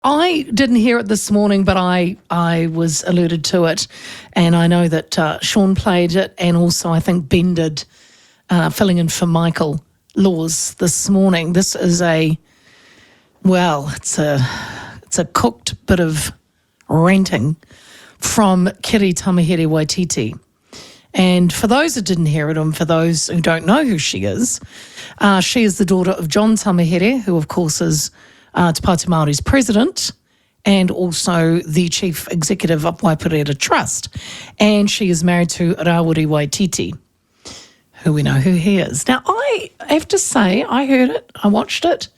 I didn't hear it this morning, but I was alerted to it, and I know that Sean played it, and also I think Ben did, filling in for Michael Laws this morning. This is it's a cooked bit of ranting from Kiri Tamihere-Waititi. And for those who didn't hear it, and for those who don't know who she is the daughter of John Tamihere, who of course is Te Pāti Māori's president and also the chief executive of Waipireta Trust. And she is married to Waititi, who we know who he is. Now, I have to say, I heard it, I watched it,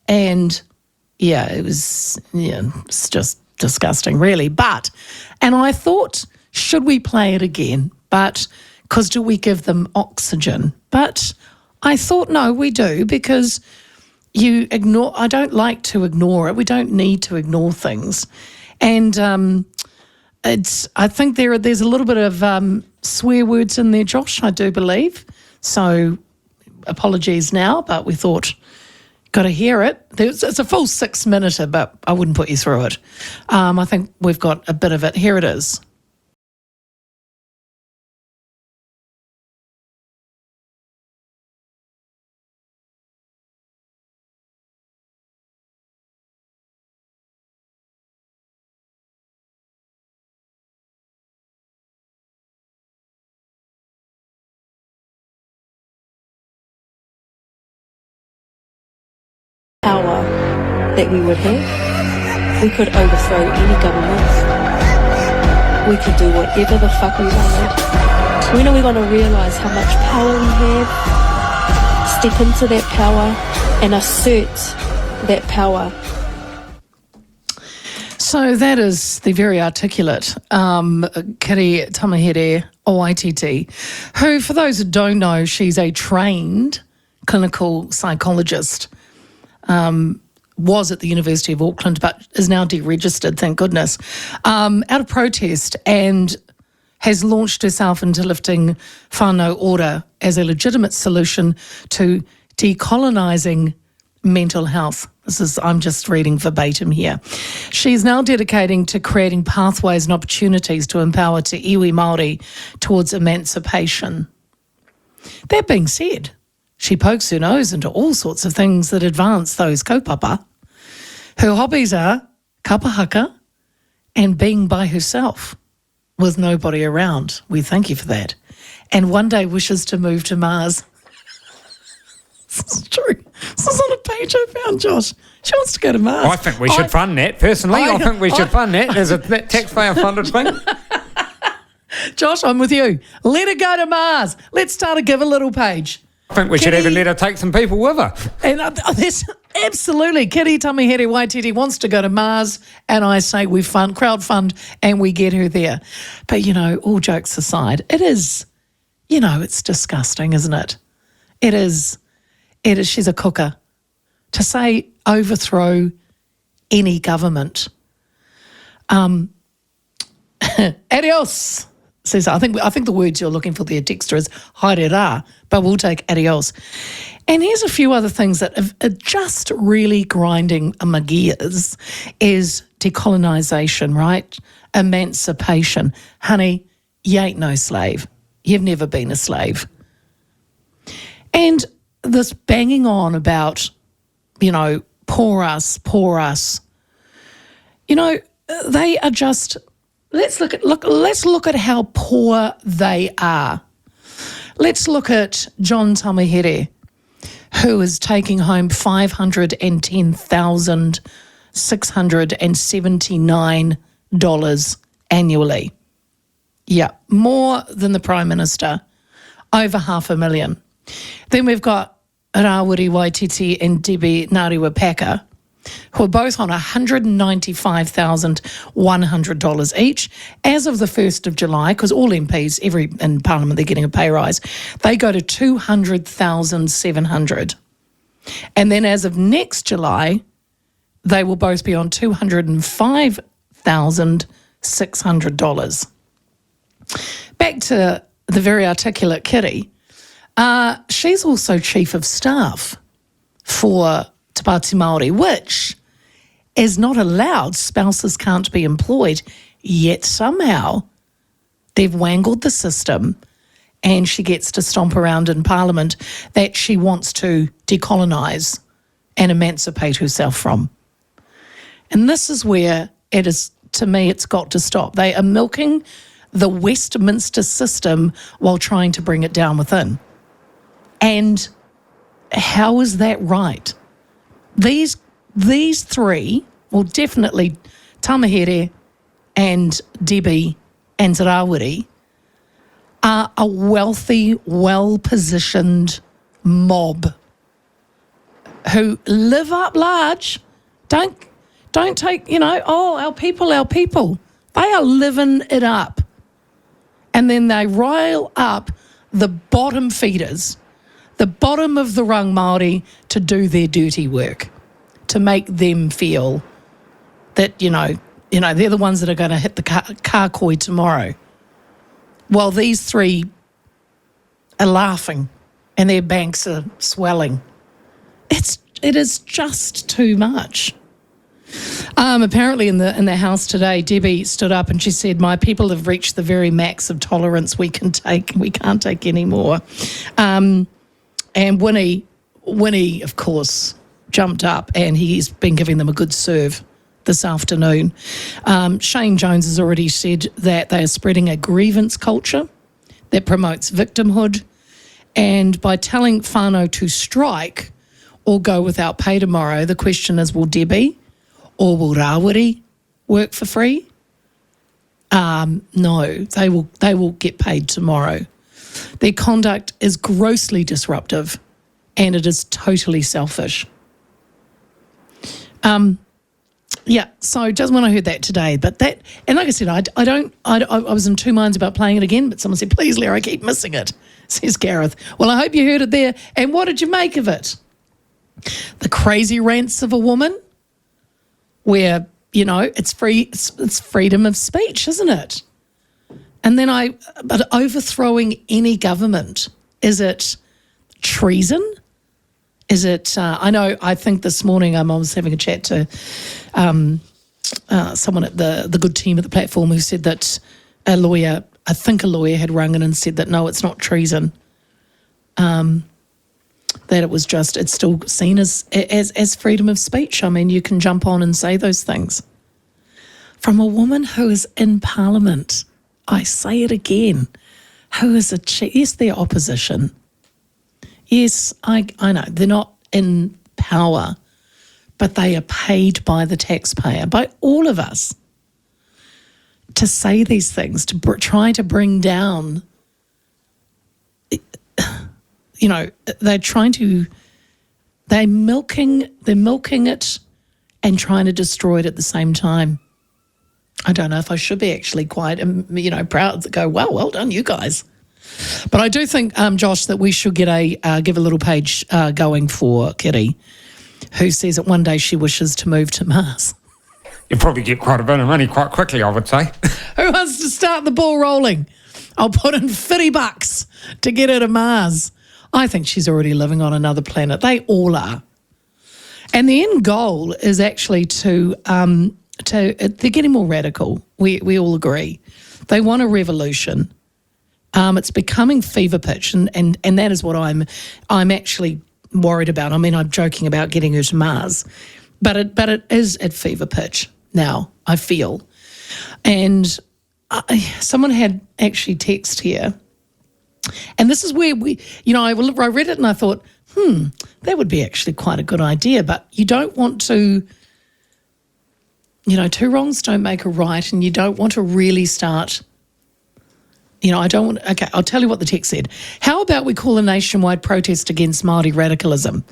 and it's just disgusting, really. And I thought, should we play it again? But, because do we give them oxygen? But I thought, no, we do, because I don't like to ignore it. We don't need to ignore things. And I think there's a little bit of swear words in there, Josh, I do believe. So apologies now, but we thought, got to hear it. It's a full 6-minute, but I wouldn't put you through it. I think we've got a bit of it. Here it is. Power that we would have, we could overthrow any government. We could do whatever the fuck we wanted. When are we going to realise how much power we have? Step into that power and assert that power. So that is the very articulate Kiri Tamihere-Waititi, who, for those who don't know, she's a trained clinical psychologist. Was at the University of Auckland, but is now deregistered, thank goodness, out of protest, and has launched herself into lifting whānau order as a legitimate solution to decolonising mental health. I'm just reading verbatim here. She's now dedicating to creating pathways and opportunities to empower te iwi Māori towards emancipation. That being said, she pokes her nose into all sorts of things that advance those kaupapa. Her hobbies are kapahaka and being by herself with nobody around. We thank you for that. And one day wishes to move to Mars. This is true. This is on a page I found, Josh. She wants to go to Mars. I think we should fund that, personally. I think we should fund that. There's a taxpayer-funded thing. Josh, I'm with you. Let her go to Mars. Let's start a Give a Little page. I think we should even let her take some people with her. And absolutely. Kiri Tamihere-Waititi wants to go to Mars, and I say we crowdfund, and we get her there. But, all jokes aside, it is, it's disgusting, isn't it? It is. She's a cooker. To say overthrow any government. Adios. Says, I think the words you're looking for there, Dexter, is haere rā, but we'll take adios. And here's a few other things that are just really grinding my gears is decolonisation, right? Emancipation. Honey, you ain't no slave. You've never been a slave. And this banging on about, poor us. They are just... Let's look at how poor they are. Let's look at John Tamihere, who is taking home $510,679 annually. Yeah, more than the Prime Minister, over $500,000. Then we've got Waititi and Debbie Ngāriwa-Paka, who are both on $195,100 each. As of the 1st of July, because all MPs, in Parliament, they're getting a pay rise, they go to $200,700. And then as of next July, they will both be on $205,600. Back to the very articulate Kiri. She's also Chief of Staff for Te Pāti Māori, which is not allowed. Spouses can't be employed. Yet somehow they've wangled the system and she gets to stomp around in Parliament that she wants to decolonise and emancipate herself from. And this is where it is, to me, it's got to stop. They are milking the Westminster system while trying to bring it down within. And how is that right? These three, well, definitely Tamihere and Debbie and Rawiri, are a wealthy, well-positioned mob who live up large. Don't take, our people. They are living it up. And then they rile up the bottom feeders, the bottom of the rung Māori, to do their dirty work, to make them feel that, they're the ones that are going to hit the car koi tomorrow. While these three are laughing and their banks are swelling. It is just too much. Apparently in the House today, Debbie stood up and she said, "My people have reached the very max of tolerance we can't take any more." And Winnie, of course, jumped up and he's been giving them a good serve this afternoon. Shane Jones has already said that they are spreading a grievance culture that promotes victimhood, and by telling whānau to strike or go without pay tomorrow, the question is, will Debbie or will Rawiri work for free? No, they will get paid tomorrow. Their conduct is grossly disruptive and it is totally selfish. Yeah, so just when I heard that today, but that, and like I said, I was in two minds about playing it again, but someone said, "Please, Leah, I keep missing it," says Gareth. Well, I hope you heard it there. And what did you make of it? The crazy rants of a woman where, it's free, it's freedom of speech, isn't it? And then but overthrowing any government, is it treason? Is it, I think this morning I was having a chat to someone at the good team at the platform who said that a lawyer had rung in and said that no, it's not treason. That it was just, it's still seen as freedom of speech. I mean, you can jump on and say those things. From a woman who is in Parliament, I say it again, who is yes, they're opposition. Yes, I know, they're not in power, but they are paid by the taxpayer, by all of us, to say these things, to try to bring down, they're milking it and trying to destroy it at the same time. I don't know if I should be actually quite, proud to go, well done, you guys. But I do think, Josh, that we should give a little page going for Kiri, who says that one day she wishes to move to Mars. You'll probably get quite a bit of money quite quickly, I would say. Who wants to start the ball rolling? I'll put in $50 to get her to Mars. I think she's already living on another planet. They all are. And the end goal is actually to they're getting more radical. We all agree. They want a revolution. It's becoming fever pitch, and that is what I'm actually worried about. I mean, I'm joking about getting her to Mars, but it is at fever pitch now, I feel. And someone had actually text here, and this is where I read it and I thought, that would be actually quite a good idea, but you don't want to, two wrongs don't make a right, and you don't want to really start. I don't want. Okay, I'll tell you what the text said. How about we call a nationwide protest against Māori radicalism,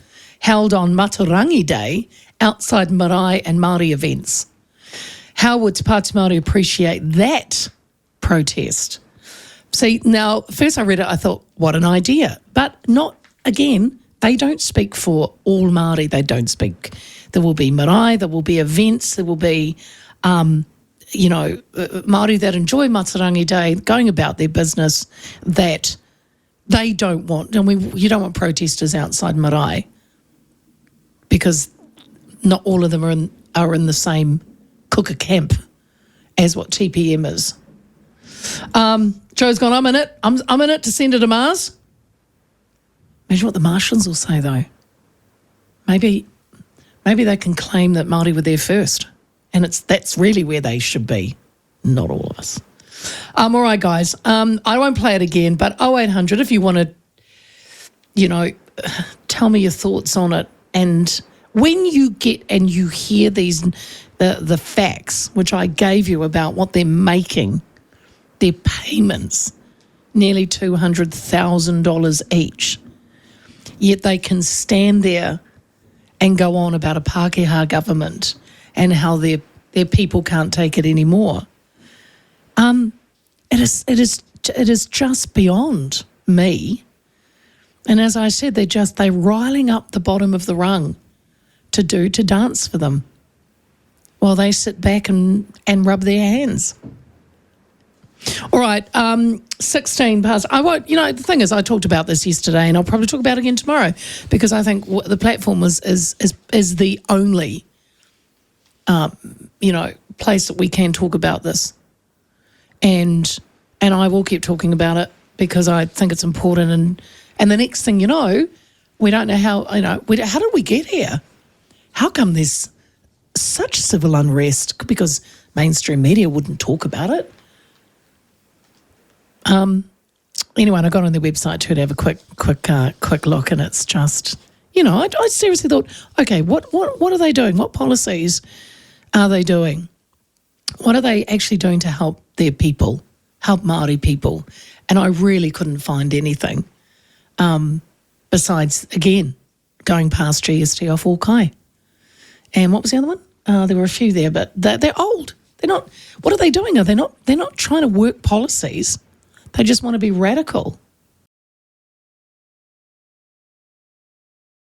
held on Matarangi Day outside marae and Māori events? How would Te Pāti Māori appreciate that protest? See, now, first I read it, I thought, what an idea. But not, again, they don't speak for all Māori. They don't speak. There will be marae, there will be events, there will be Māori that enjoy Matarangi Day, going about their business, that they don't want, and you don't want protesters outside marae, because not all of them are are in the same cooker camp as what TPM is. Joe's gone, I'm in it. I'm in it to send it to Mars. Imagine what the Martians will say, though. Maybe they can claim that Māori were there first, and that's really where they should be, not all of us. All right, guys. I won't play it again, but 0800 if you want to, tell me your thoughts on it. And when you get and you hear the facts, which I gave you about what they're making, their payments, nearly $200,000 each, yet they can stand there and go on about a Pākehā government and how their people can't take it anymore. It is just beyond me. And as I said, they're riling up the bottom of the rung to dance for them while they sit back and rub their hands. All right, 16 past. I won't, the thing is, I talked about this yesterday and I'll probably talk about it again tomorrow because I think the platform is the only, place that we can talk about this. And I will keep talking about it because I think it's important. And the next thing you know, we don't know how did we get here? How come there's such civil unrest? Because mainstream media wouldn't talk about it. Anyway, I got on their website too to have a quick look, and it's just, I seriously thought, okay, what are they doing? What policies are they doing? What are they actually doing to help their people, help Māori people? And I really couldn't find anything besides, again, going past GST off Aukai. And what was the other one? There were a few there, but they're old. They're not. What are they doing? They're not trying to work policies. They just want to be radical.